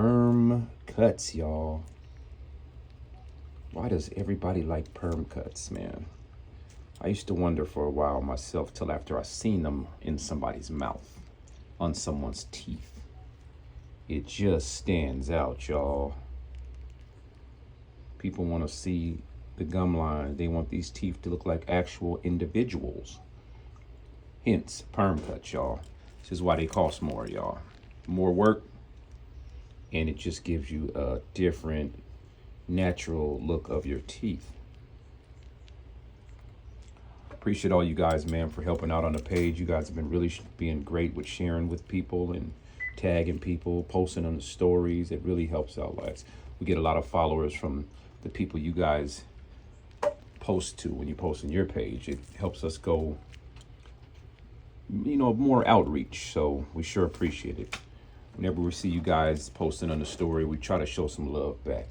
Perm cuts, y'all. Why does everybody like perm cuts, man? I used to wonder for a while myself till after I seen them in somebody's mouth, on someone's teeth. It just stands out, y'all. People want to see the gum line. They want these teeth to look like actual individuals. Hence, perm cuts, y'all. This is why they cost more, y'all. More work, and it just gives you a different, natural look of your teeth. Appreciate all you guys, man, for helping out on the page. You guys have been really being great with sharing with people and tagging people, posting on the stories. It really helps out lives. We get a lot of followers from the people you guys post to when you post on your page. It helps us go, more outreach. So we sure appreciate it. Whenever we see you guys posting on the story, we try to show some love back.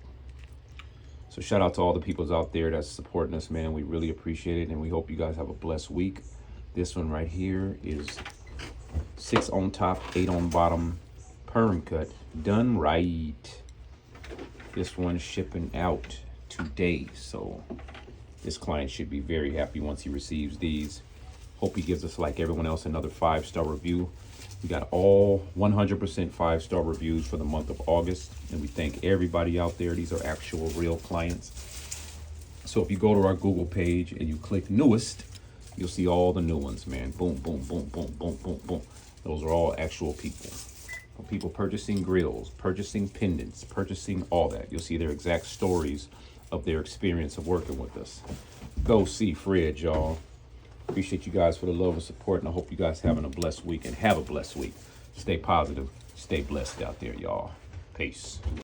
So shout out to all the peoples out there that's supporting us, man. We really appreciate it, and we hope you guys have a blessed week. This one right here is 6 on top, 8 on bottom, perm cut, done right. This one's shipping out today, so this client should be very happy once he receives these. Hope he gives us, like everyone else, another 5-star review. We got all 100% 5-star reviews for the month of August, and we thank everybody out there. These are actual real clients. So if you go to our Google page and you click newest, you'll see all the new ones, man. Boom, boom, boom, boom, boom, boom, boom. Those are all actual people. People purchasing grills, purchasing pendants, purchasing all that. You'll see their exact stories of their experience of working with us. Go see Fred, y'all. Appreciate you guys for the love and support, and I hope you guys having a blessed week, and have a blessed week. Stay positive, stay blessed out there, y'all. Peace.